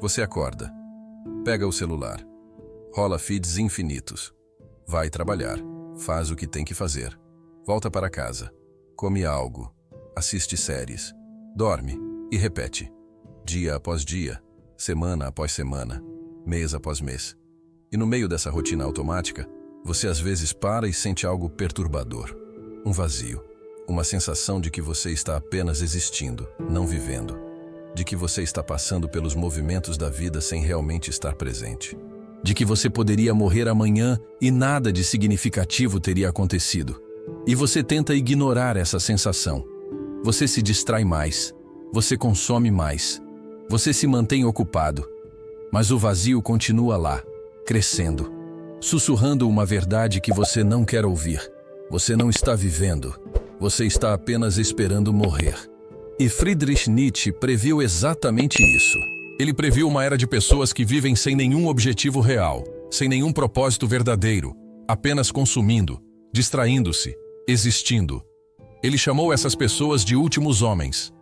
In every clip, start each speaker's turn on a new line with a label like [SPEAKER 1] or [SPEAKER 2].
[SPEAKER 1] Você acorda, pega o celular, rola feeds infinitos, vai trabalhar, faz o que tem que fazer, volta para casa, come algo, assiste séries, dorme e repete, dia após dia, semana após semana, mês após mês. E no meio dessa rotina automática, você às vezes para e sente algo perturbador, um vazio, uma sensação de que você está apenas existindo, não vivendo, de que você está passando pelos movimentos da vida sem realmente estar presente, de que você poderia morrer amanhã e nada de significativo teria acontecido. E você tenta ignorar essa sensação. Você se distrai mais, você consome mais, você se mantém ocupado, mas o vazio continua lá, crescendo, sussurrando uma verdade que você não quer ouvir. Você não está vivendo, você está apenas esperando morrer. E Friedrich Nietzsche previu exatamente isso. Ele previu uma era de pessoas que vivem sem nenhum objetivo real, sem nenhum propósito verdadeiro, apenas consumindo, distraindo-se, existindo. Ele chamou essas pessoas de últimos homens.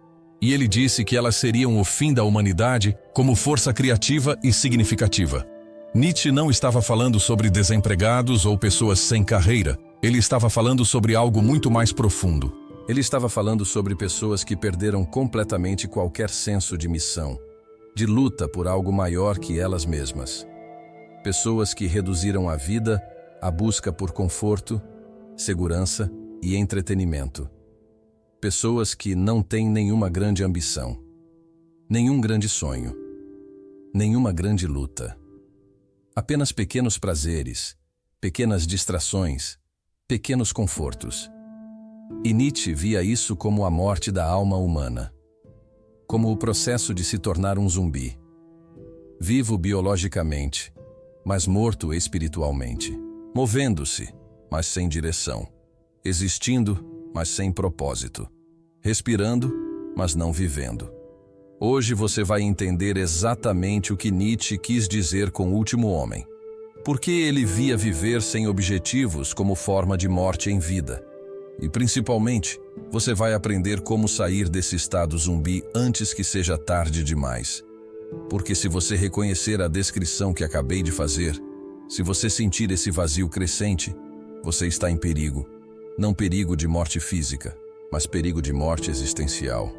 [SPEAKER 1] E ele disse que elas seriam o fim da humanidade como força criativa e significativa. Nietzsche não estava falando sobre desempregados ou pessoas sem carreira. Ele estava falando sobre algo muito mais profundo. Ele estava falando sobre pessoas que perderam completamente qualquer senso de missão, de luta por algo maior que elas mesmas. Pessoas que reduziram a vida à busca por conforto, segurança e entretenimento. Pessoas que não têm nenhuma grande ambição, nenhum grande sonho, nenhuma grande luta. Apenas pequenos prazeres, pequenas distrações, pequenos confortos. E Nietzsche via isso como a morte da alma humana, como o processo de se tornar um zumbi, vivo biologicamente, mas morto espiritualmente, movendo-se, mas sem direção, existindo, mas sem propósito, respirando, mas não vivendo. Hoje você vai entender exatamente o que Nietzsche quis dizer com o último homem, porque ele via viver sem objetivos como forma de morte em vida. E principalmente, você vai aprender como sair desse estado zumbi antes que seja tarde demais. Porque se você reconhecer a descrição que acabei de fazer, se você sentir esse vazio crescente, você está em perigo. Não perigo de morte física, mas perigo de morte existencial.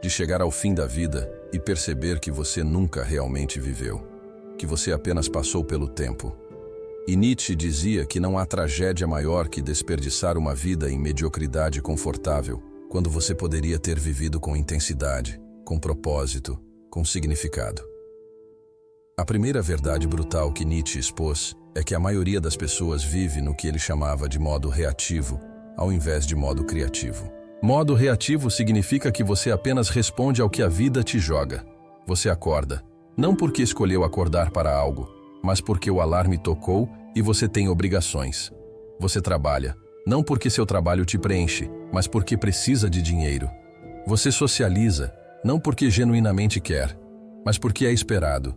[SPEAKER 1] De chegar ao fim da vida e perceber que você nunca realmente viveu, que você apenas passou pelo tempo. E Nietzsche dizia que não há tragédia maior que desperdiçar uma vida em mediocridade confortável, quando você poderia ter vivido com intensidade, com propósito, com significado. A primeira verdade brutal que Nietzsche expôs é que a maioria das pessoas vive no que ele chamava de modo reativo, ao invés de modo criativo. Modo reativo significa que você apenas responde ao que a vida te joga. Você acorda, não porque escolheu acordar para algo, mas porque o alarme tocou e você tem obrigações. Você trabalha, não porque seu trabalho te preenche, mas porque precisa de dinheiro. Você socializa, não porque genuinamente quer, mas porque é esperado.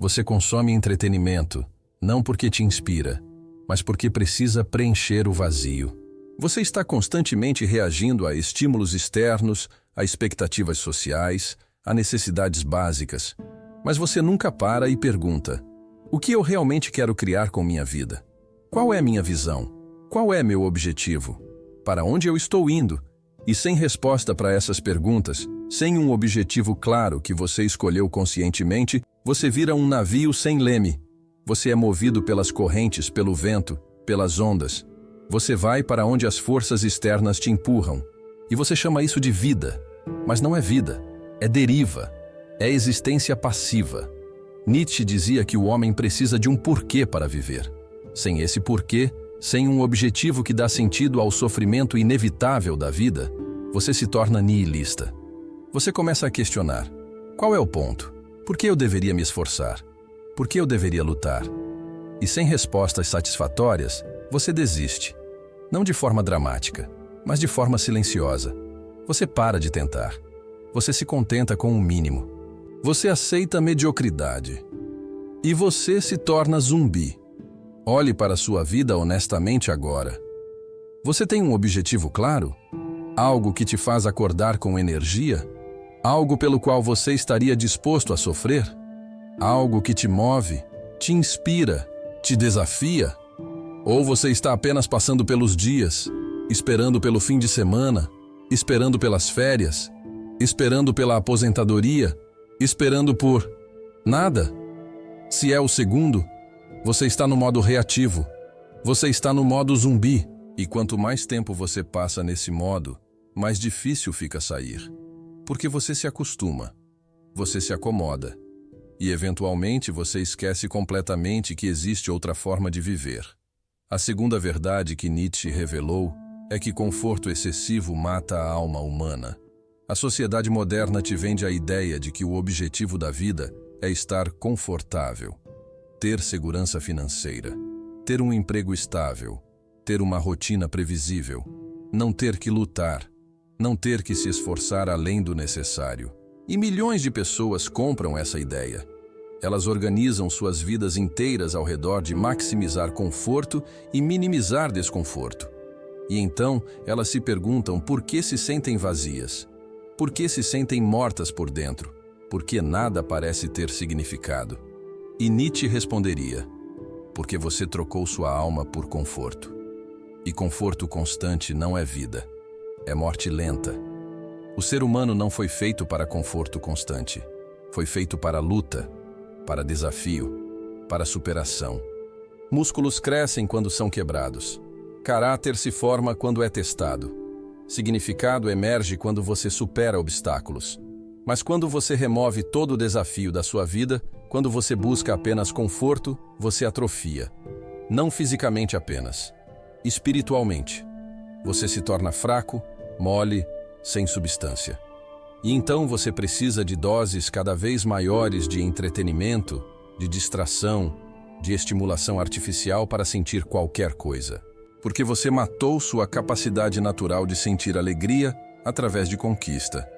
[SPEAKER 1] Você consome entretenimento, não porque te inspira, mas porque precisa preencher o vazio. Você está constantemente reagindo a estímulos externos, a expectativas sociais, a necessidades básicas, mas você nunca para e pergunta: o que eu realmente quero criar com minha vida? Qual é minha visão? Qual é meu objetivo? Para onde eu estou indo? E sem resposta para essas perguntas, sem um objetivo claro que você escolheu conscientemente, você vira um navio sem leme. Você é movido pelas correntes, pelo vento, pelas ondas. Você vai para onde as forças externas te empurram. E você chama isso de vida. Mas não é vida, é deriva, é existência passiva. Nietzsche dizia que o homem precisa de um porquê para viver. Sem esse porquê, sem um objetivo que dá sentido ao sofrimento inevitável da vida, você se torna nihilista. Você começa a questionar: qual é o ponto? Por que eu deveria me esforçar? Por que eu deveria lutar? E sem respostas satisfatórias, você desiste. Não de forma dramática, mas de forma silenciosa. Você para de tentar. Você se contenta com o mínimo. Você aceita a mediocridade. E você se torna zumbi. Olhe para a sua vida honestamente agora. Você tem um objetivo claro? Algo que te faz acordar com energia? Algo pelo qual você estaria disposto a sofrer? Algo que te move, te inspira, te desafia? Ou você está apenas passando pelos dias, esperando pelo fim de semana, esperando pelas férias, esperando pela aposentadoria, esperando por nada? Se é o segundo, você está no modo reativo, você está no modo zumbi. E quanto mais tempo você passa nesse modo, mais difícil fica sair. Porque você se acostuma, você se acomoda. E eventualmente você esquece completamente que existe outra forma de viver. A segunda verdade que Nietzsche revelou é que conforto excessivo mata a alma humana. A sociedade moderna te vende a ideia de que o objetivo da vida é estar confortável, ter segurança financeira, ter um emprego estável, ter uma rotina previsível, não ter que lutar, não ter que se esforçar além do necessário. E milhões de pessoas compram essa ideia. Elas organizam suas vidas inteiras ao redor de maximizar conforto e minimizar desconforto. E então elas se perguntam por que se sentem vazias, por que se sentem mortas por dentro, por que nada parece ter significado. E Nietzsche responderia: porque você trocou sua alma por conforto. E conforto constante não é vida, é morte lenta. O ser humano não foi feito para conforto constante, foi feito para luta, para desafio, para superação. Músculos crescem quando são quebrados. Caráter se forma quando é testado. Significado emerge quando você supera obstáculos. Mas quando você remove todo o desafio da sua vida, quando você busca apenas conforto, você atrofia. Não fisicamente apenas, espiritualmente. Você se torna fraco, mole, sem substância. E então você precisa de doses cada vez maiores de entretenimento, de distração, de estimulação artificial para sentir qualquer coisa. Porque você matou sua capacidade natural de sentir alegria através de conquista,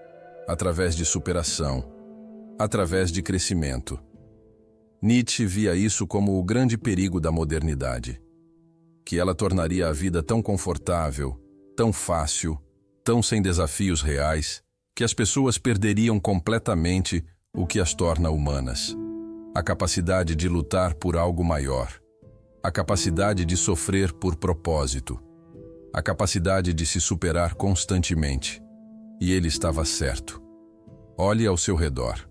[SPEAKER 1] através de superação, através de crescimento. Nietzsche via isso como o grande perigo da modernidade, que ela tornaria a vida tão confortável, tão fácil, tão sem desafios reais, que as pessoas perderiam completamente o que as torna humanas. A capacidade de lutar por algo maior, a capacidade de sofrer por propósito, a capacidade de se superar constantemente. E ele estava certo. Olhe ao seu redor.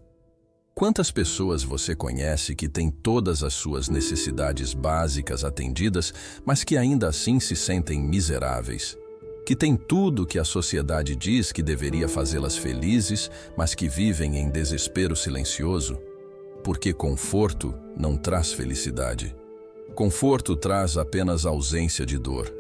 [SPEAKER 1] Quantas pessoas você conhece que têm todas as suas necessidades básicas atendidas, mas que ainda assim se sentem miseráveis? Que têm tudo que a sociedade diz que deveria fazê-las felizes, mas que vivem em desespero silencioso? Porque conforto não traz felicidade. Conforto traz apenas ausência de dor.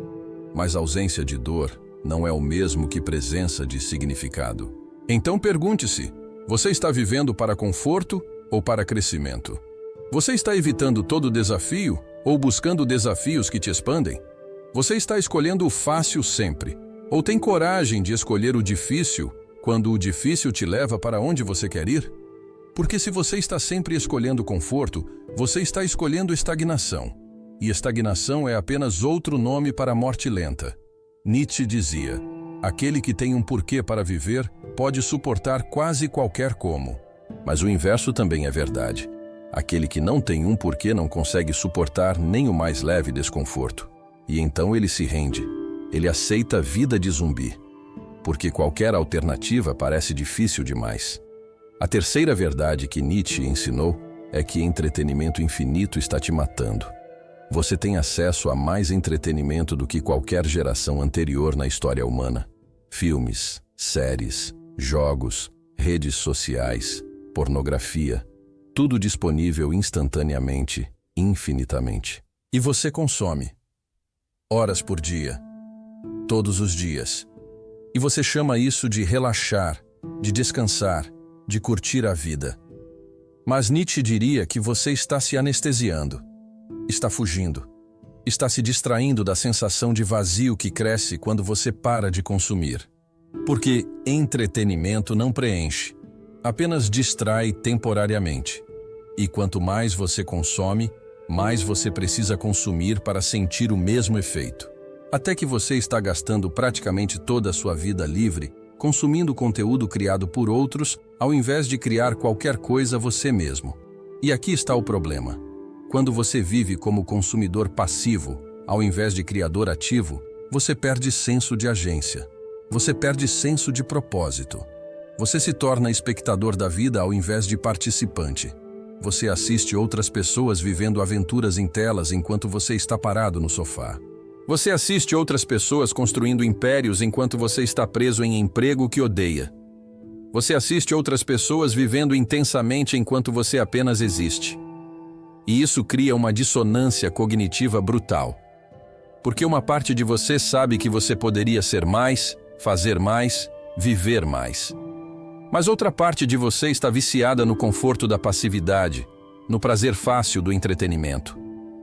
[SPEAKER 1] Mas ausência de dor não é o mesmo que presença de significado. Então pergunte-se: você está vivendo para conforto ou para crescimento? Você está evitando todo desafio ou buscando desafios que te expandem? Você está escolhendo o fácil sempre, ou tem coragem de escolher o difícil quando o difícil te leva para onde você quer ir? Porque se você está sempre escolhendo conforto, você está escolhendo estagnação. E estagnação é apenas outro nome para a morte lenta. Nietzsche dizia: aquele que tem um porquê para viver pode suportar quase qualquer como. Mas o inverso também é verdade. Aquele que não tem um porquê não consegue suportar nem o mais leve desconforto. E então ele se rende. Ele aceita a vida de zumbi. Porque qualquer alternativa parece difícil demais. A terceira verdade que Nietzsche ensinou é que entretenimento infinito está te matando. Você tem acesso a mais entretenimento do que qualquer geração anterior na história humana. Filmes, séries, jogos, redes sociais, pornografia, tudo disponível instantaneamente, infinitamente. E você consome. Horas por dia. Todos os dias. E você chama isso de relaxar, de descansar, de curtir a vida. Mas Nietzsche diria que você está se anestesiando. Está fugindo. Está se distraindo da sensação de vazio que cresce quando você para de consumir. Porque entretenimento não preenche, apenas distrai temporariamente. E quanto mais você consome, mais você precisa consumir para sentir o mesmo efeito. Até que você está gastando praticamente toda a sua vida livre, consumindo conteúdo criado por outros, ao invés de criar qualquer coisa você mesmo. E aqui está o problema. Quando você vive como consumidor passivo, ao invés de criador ativo, você perde senso de agência. Você perde senso de propósito. Você se torna espectador da vida ao invés de participante. Você assiste outras pessoas vivendo aventuras em telas enquanto você está parado no sofá. Você assiste outras pessoas construindo impérios enquanto você está preso em emprego que odeia. Você assiste outras pessoas vivendo intensamente enquanto você apenas existe. E isso cria uma dissonância cognitiva brutal. Porque uma parte de você sabe que você poderia ser mais, fazer mais, viver mais. Mas outra parte de você está viciada no conforto da passividade, no prazer fácil do entretenimento,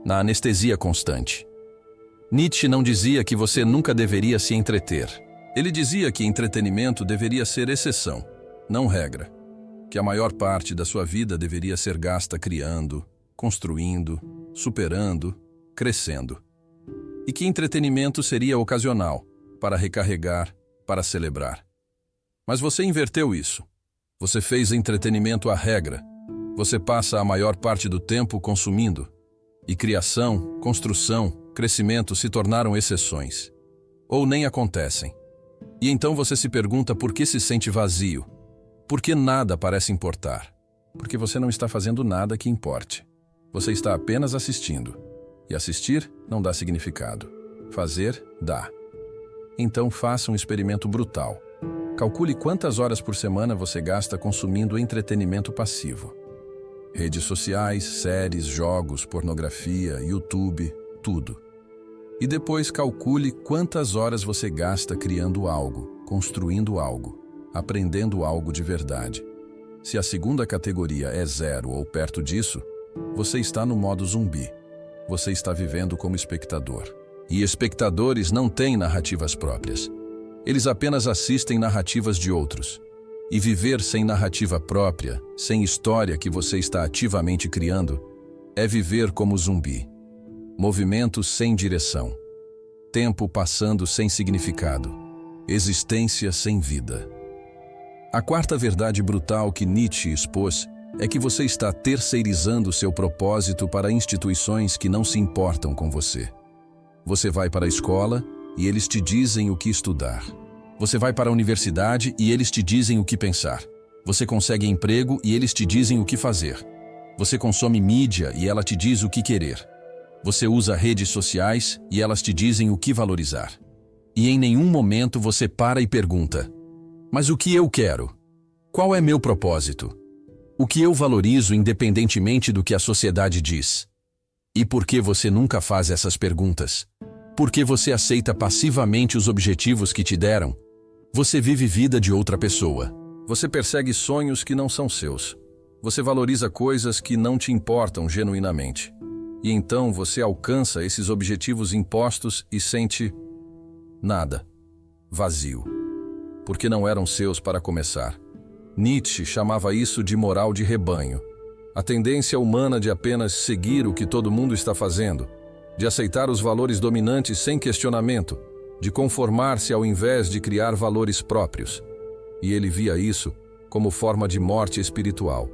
[SPEAKER 1] na anestesia constante. Nietzsche não dizia que você nunca deveria se entreter. Ele dizia que entretenimento deveria ser exceção, não regra. Que a maior parte da sua vida deveria ser gasta criando, construindo, superando, crescendo. E que entretenimento seria ocasional, para recarregar, para celebrar. Mas você inverteu isso. Você fez entretenimento a regra. Você passa a maior parte do tempo consumindo. E criação, construção, crescimento se tornaram exceções. Ou nem acontecem. E então você se pergunta por que se sente vazio. Por que nada parece importar? Porque você não está fazendo nada que importe. Você está apenas assistindo. E assistir não dá significado. Fazer, dá. Então faça um experimento brutal. Calcule quantas horas por semana você gasta consumindo entretenimento passivo. Redes sociais, séries, jogos, pornografia, YouTube, tudo. E depois calcule quantas horas você gasta criando algo, construindo algo, aprendendo algo de verdade. Se a segunda categoria é 0 ou perto disso, você está no modo zumbi. Você está vivendo como espectador. E espectadores não têm narrativas próprias. Eles apenas assistem narrativas de outros. E viver sem narrativa própria, sem história que você está ativamente criando, é viver como zumbi. Movimento sem direção. Tempo passando sem significado. Existência sem vida. A quarta verdade brutal que Nietzsche expôs é que você está terceirizando seu propósito para instituições que não se importam com você. Você vai para a escola e eles te dizem o que estudar. Você vai para a universidade e eles te dizem o que pensar. Você consegue emprego e eles te dizem o que fazer. Você consome mídia e ela te diz o que querer. Você usa redes sociais e elas te dizem o que valorizar. E em nenhum momento você para e pergunta: mas o que eu quero? Qual é meu propósito? O que eu valorizo independentemente do que a sociedade diz? E por que você nunca faz essas perguntas? Por que você aceita passivamente os objetivos que te deram? Você vive vida de outra pessoa. Você persegue sonhos que não são seus. Você valoriza coisas que não te importam genuinamente. E então você alcança esses objetivos impostos e sente nada. Vazio. Porque não eram seus para começar. Nietzsche chamava isso de moral de rebanho. A tendência humana de apenas seguir o que todo mundo está fazendo, de aceitar os valores dominantes sem questionamento, de conformar-se ao invés de criar valores próprios. E ele via isso como forma de morte espiritual.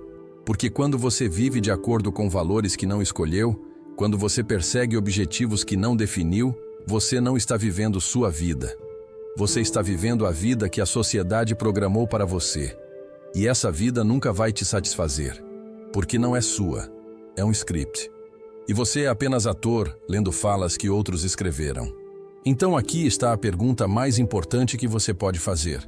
[SPEAKER 1] Porque quando você vive de acordo com valores que não escolheu, quando você persegue objetivos que não definiu, você não está vivendo sua vida. Você está vivendo a vida que a sociedade programou para você. E essa vida nunca vai te satisfazer. Porque não é sua, é um script. E você é apenas ator, lendo falas que outros escreveram. Então aqui está a pergunta mais importante que você pode fazer.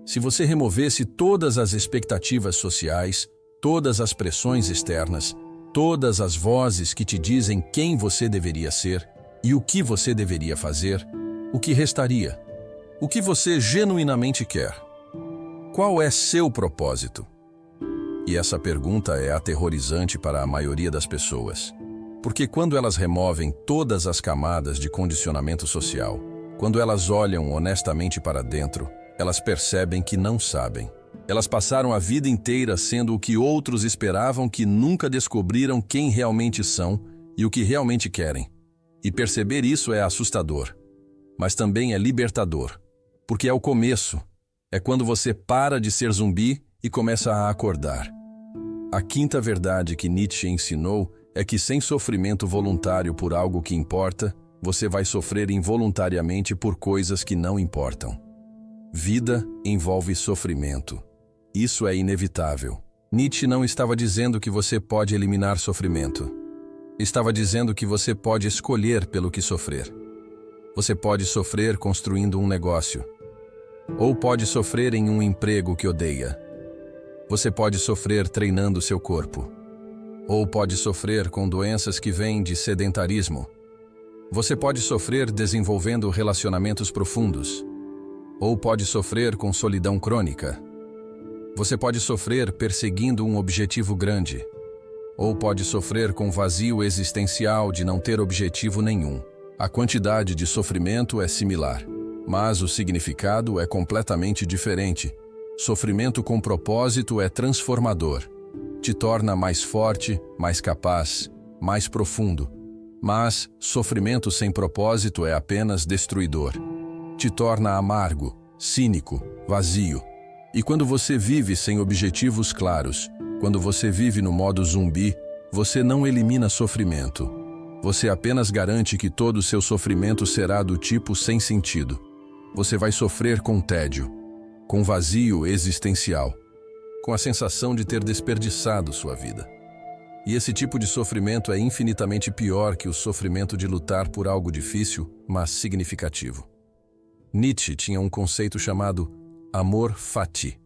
[SPEAKER 1] Se você removesse todas as expectativas sociais, todas as pressões externas, todas as vozes que te dizem quem você deveria ser e o que você deveria fazer, o que restaria? O que você genuinamente quer? Qual é seu propósito? E essa pergunta é aterrorizante para a maioria das pessoas. Porque quando elas removem todas as camadas de condicionamento social, quando elas olham honestamente para dentro, elas percebem que não sabem. Elas passaram a vida inteira sendo o que outros esperavam, que nunca descobriram quem realmente são e o que realmente querem. E perceber isso é assustador, mas também é libertador, porque é o começo. É quando você para de ser zumbi e começa a acordar. A quinta verdade que Nietzsche ensinou é que sem sofrimento voluntário por algo que importa, você vai sofrer involuntariamente por coisas que não importam. Vida envolve sofrimento. Isso é inevitável. Nietzsche não estava dizendo que você pode eliminar sofrimento. Estava dizendo que você pode escolher pelo que sofrer. Você pode sofrer construindo um negócio. Ou pode sofrer em um emprego que odeia. Você pode sofrer treinando seu corpo. Ou pode sofrer com doenças que vêm de sedentarismo. Você pode sofrer desenvolvendo relacionamentos profundos. Ou pode sofrer com solidão crônica. Você pode sofrer perseguindo um objetivo grande. Ou pode sofrer com vazio existencial de não ter objetivo nenhum. A quantidade de sofrimento é similar, mas o significado é completamente diferente. Sofrimento com propósito é transformador. Te torna mais forte, mais capaz, mais profundo. Mas sofrimento sem propósito é apenas destruidor. Te torna amargo, cínico, vazio. E quando você vive sem objetivos claros, quando você vive no modo zumbi, você não elimina sofrimento. Você apenas garante que todo o seu sofrimento será do tipo sem sentido. Você vai sofrer com tédio, com vazio existencial, com a sensação de ter desperdiçado sua vida. E esse tipo de sofrimento é infinitamente pior que o sofrimento de lutar por algo difícil, mas significativo. Nietzsche tinha um conceito chamado amor fati,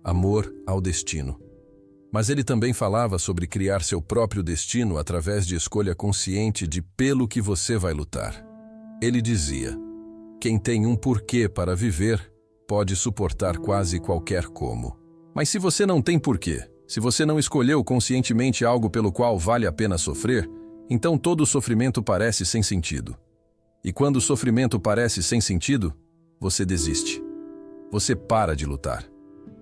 [SPEAKER 1] amor ao destino. Mas ele também falava sobre criar seu próprio destino através de escolha consciente de pelo que você vai lutar. Ele dizia: quem tem um porquê para viver, pode suportar quase qualquer como. Mas se você não tem porquê, se você não escolheu conscientemente algo pelo qual vale a pena sofrer, então todo o sofrimento parece sem sentido. E quando o sofrimento parece sem sentido, você desiste. Você para de lutar.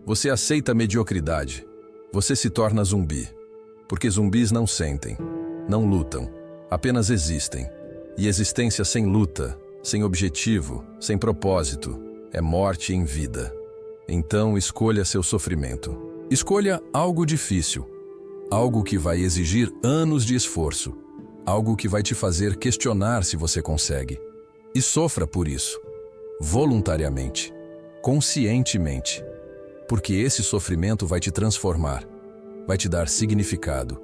[SPEAKER 1] Você aceita a mediocridade. Você se torna zumbi. Porque zumbis não sentem, não lutam, apenas existem. E existência sem luta, sem objetivo, sem propósito, é morte em vida. Então escolha seu sofrimento. Escolha algo difícil, algo que vai exigir anos de esforço, algo que vai te fazer questionar se você consegue. E sofra por isso, voluntariamente, conscientemente, porque esse sofrimento vai te transformar, vai te dar significado,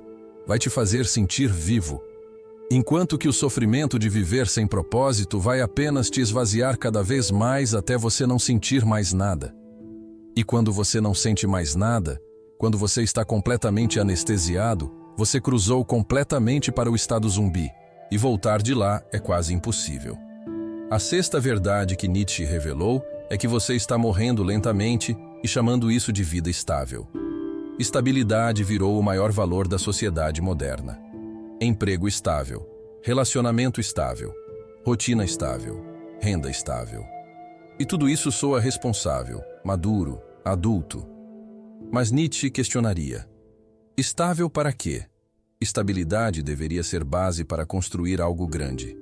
[SPEAKER 1] vai te fazer sentir vivo, enquanto que o sofrimento de viver sem propósito vai apenas te esvaziar cada vez mais até você não sentir mais nada. E quando você não sente mais nada, quando você está completamente anestesiado, você cruzou completamente para o estado zumbi, e voltar de lá é quase impossível. A sexta verdade que Nietzsche revelou é que você está morrendo lentamente e chamando isso de vida estável. Estabilidade virou o maior valor da sociedade moderna. Emprego estável, relacionamento estável, rotina estável, renda estável. E tudo isso soa responsável, maduro, adulto. Mas Nietzsche questionaria: estável para quê? Estabilidade deveria ser base para construir algo grande.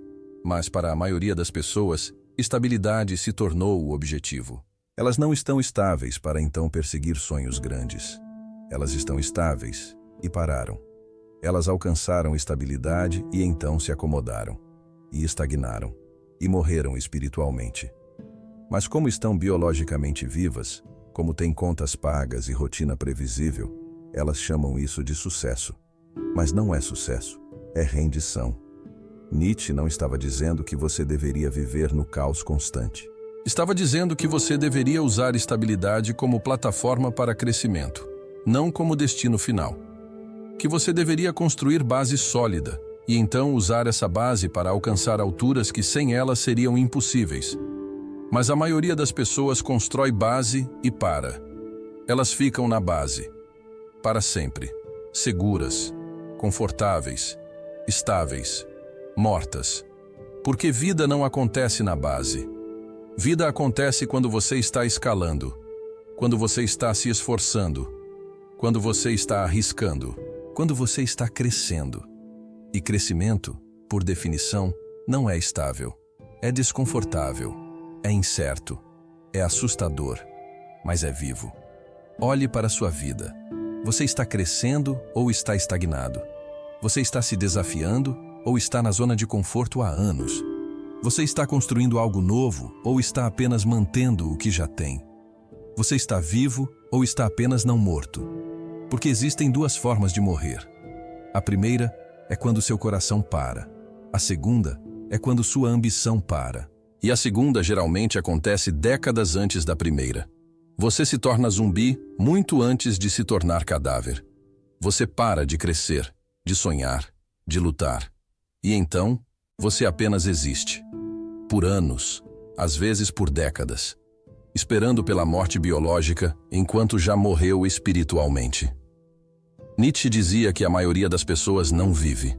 [SPEAKER 1] Mas para a maioria das pessoas, estabilidade se tornou o objetivo. Elas não estão estáveis para então perseguir sonhos grandes. Elas estão estáveis e pararam. Elas alcançaram estabilidade e então se acomodaram. E estagnaram. E morreram espiritualmente. Mas como estão biologicamente vivas, como têm contas pagas e rotina previsível, elas chamam isso de sucesso. Mas não é sucesso, é rendição. Nietzsche não estava dizendo que você deveria viver no caos constante. Estava dizendo que você deveria usar estabilidade como plataforma para crescimento, não como destino final. Que você deveria construir base sólida e então usar essa base para alcançar alturas que sem ela seriam impossíveis. Mas a maioria das pessoas constrói base e para. Elas ficam na base, para sempre, seguras, confortáveis, estáveis, mortas. Porque vida não acontece na base. Vida acontece quando você está escalando, quando você está se esforçando, quando você está arriscando, quando você está crescendo. E crescimento, por definição, não é estável. É desconfortável, é incerto, é assustador, mas é vivo. Olhe para sua vida. Você está crescendo ou está estagnado? Você está se desafiando ou está na zona de conforto há anos? Você está construindo algo novo ou está apenas mantendo o que já tem? Você está vivo ou está apenas não morto? Porque existem duas formas de morrer. A primeira é quando seu coração para. A segunda é quando sua ambição para. E a segunda geralmente acontece décadas antes da primeira. Você se torna zumbi muito antes de se tornar cadáver. Você para de crescer, de sonhar, de lutar. E então, você apenas existe. Por anos, às vezes por décadas, esperando pela morte biológica enquanto já morreu espiritualmente. Nietzsche dizia que a maioria das pessoas não vive.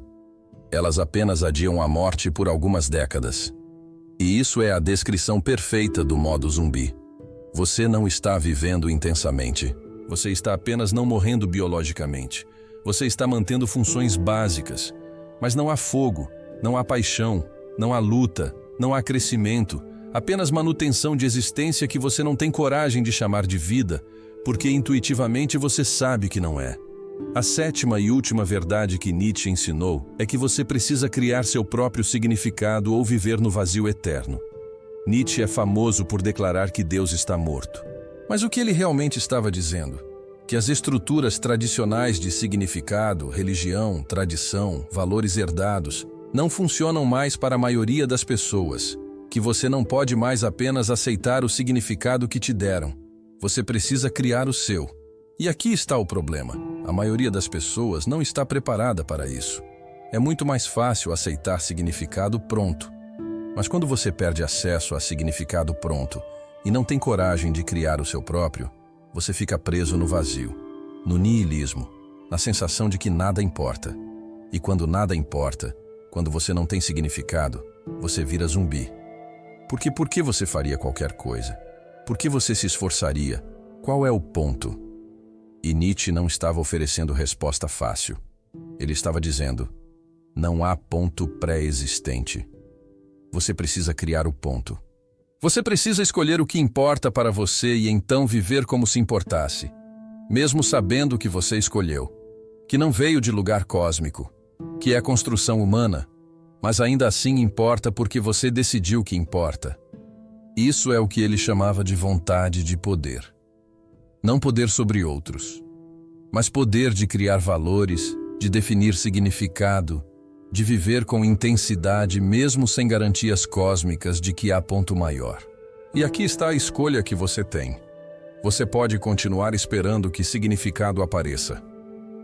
[SPEAKER 1] Elas apenas adiam a morte por algumas décadas. E isso é a descrição perfeita do modo zumbi. Você não está vivendo intensamente. Você está apenas não morrendo biologicamente. Você está mantendo funções básicas. Mas não há fogo, não há paixão, não há luta, não há crescimento, apenas manutenção de existência que você não tem coragem de chamar de vida, porque intuitivamente você sabe que não é. A sétima e última verdade que Nietzsche ensinou é que você precisa criar seu próprio significado ou viver no vazio eterno. Nietzsche é famoso por declarar que Deus está morto. Mas o que ele realmente estava dizendo? Que as estruturas tradicionais de significado, religião, tradição, valores herdados, não funcionam mais para a maioria das pessoas, que você não pode mais apenas aceitar o significado que te deram. Você precisa criar o seu. E aqui está o problema. A maioria das pessoas não está preparada para isso. É muito mais fácil aceitar significado pronto. Mas quando você perde acesso a significado pronto e não tem coragem de criar o seu próprio, você fica preso no vazio, no niilismo, na sensação de que nada importa. E quando nada importa, quando você não tem significado, você vira zumbi. Porque por que você faria qualquer coisa? Por que você se esforçaria? Qual é o ponto? E Nietzsche não estava oferecendo resposta fácil. Ele estava dizendo, não há ponto pré-existente. Você precisa criar o ponto. Você precisa escolher o que importa para você e então viver como se importasse, mesmo sabendo o que você escolheu, que não veio de lugar cósmico, que é a construção humana, mas ainda assim importa porque você decidiu que importa. Isso é o que ele chamava de vontade de poder. Não poder sobre outros, mas poder de criar valores, de definir significado, de viver com intensidade mesmo sem garantias cósmicas de que há ponto maior. E aqui está a escolha que você tem. Você pode continuar esperando que significado apareça.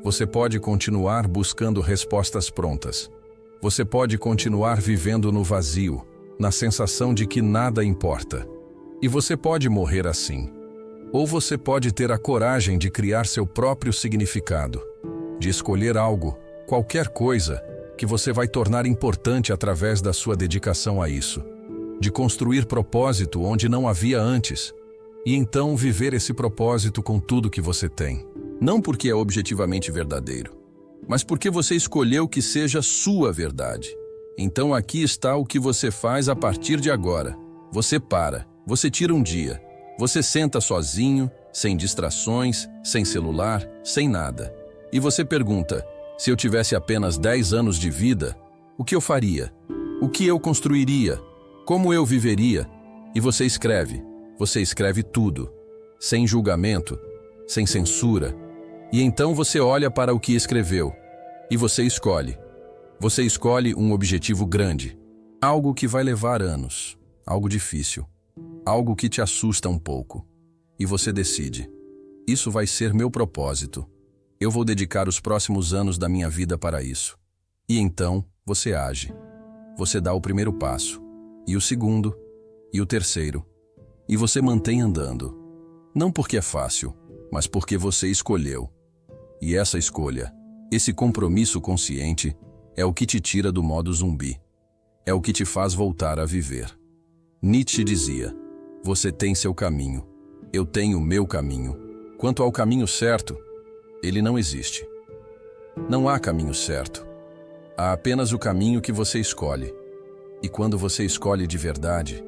[SPEAKER 1] Você pode continuar buscando respostas prontas. Você pode continuar vivendo no vazio, na sensação de que nada importa. E você pode morrer assim. Ou você pode ter a coragem de criar seu próprio significado, de escolher algo, qualquer coisa, que você vai tornar importante através da sua dedicação a isso, de construir propósito onde não havia antes, e então viver esse propósito com tudo que você tem. Não porque é objetivamente verdadeiro, mas porque você escolheu que seja sua verdade. Então aqui está o que você faz a partir de agora. Você para, você tira um dia, você senta sozinho, sem distrações, sem celular, sem nada. E você pergunta, se eu tivesse apenas 10 anos de vida, o que eu faria? O que eu construiria? Como eu viveria? E você escreve tudo, sem julgamento, sem censura. E então você olha para o que escreveu, e você escolhe. Você escolhe um objetivo grande, algo que vai levar anos, algo difícil, algo que te assusta um pouco. E você decide, isso vai ser meu propósito. Eu vou dedicar os próximos anos da minha vida para isso. E então, você age. Você dá o primeiro passo, e o segundo, e o terceiro. E você mantém andando. Não porque é fácil, mas porque você escolheu. E essa escolha, esse compromisso consciente, é o que te tira do modo zumbi. É o que te faz voltar a viver. Nietzsche dizia, você tem seu caminho, eu tenho meu caminho. Quanto ao caminho certo, ele não existe. Não há caminho certo. Há apenas o caminho que você escolhe. E quando você escolhe de verdade,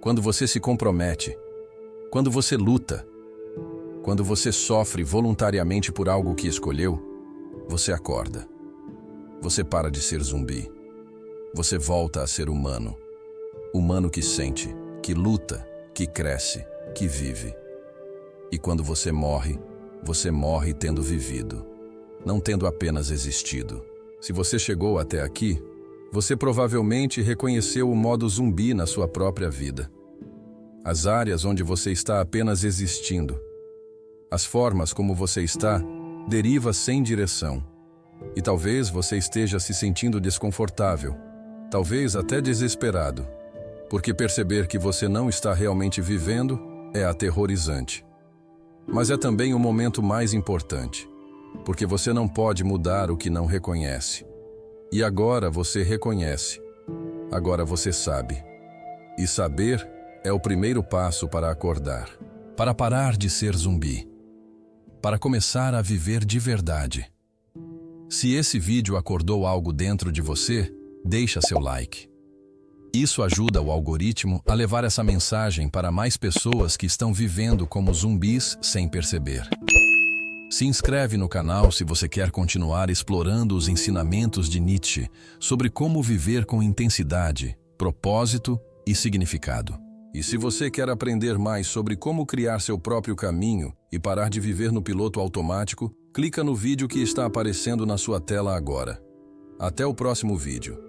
[SPEAKER 1] quando você se compromete, quando você luta, Quando você sofre voluntariamente por algo que escolheu, você acorda. Você para de ser zumbi. Você volta a ser humano. Humano que sente, que luta, que cresce, que vive. E quando você morre tendo vivido, não tendo apenas existido. Se você chegou até aqui, você provavelmente reconheceu o modo zumbi na sua própria vida. As áreas onde você está apenas existindo. As formas como você está, deriva sem direção. E talvez você esteja se sentindo desconfortável, talvez até desesperado, porque perceber que você não está realmente vivendo é aterrorizante. Mas é também o momento mais importante, porque você não pode mudar o que não reconhece. E agora você reconhece. Agora você sabe. E saber é o primeiro passo para acordar, para parar de ser zumbi, para começar a viver de verdade. Se esse vídeo acordou algo dentro de você, deixa seu like. Isso ajuda o algoritmo a levar essa mensagem para mais pessoas que estão vivendo como zumbis sem perceber. Se inscreve no canal se você quer continuar explorando os ensinamentos de Nietzsche sobre como viver com intensidade, propósito e significado. E se você quer aprender mais sobre como criar seu próprio caminho e parar de viver no piloto automático, clica no vídeo que está aparecendo na sua tela agora. Até o próximo vídeo.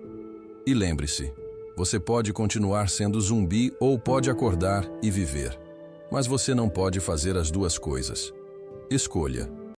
[SPEAKER 1] E lembre-se, você pode continuar sendo zumbi ou pode acordar e viver. Mas você não pode fazer as duas coisas. Escolha.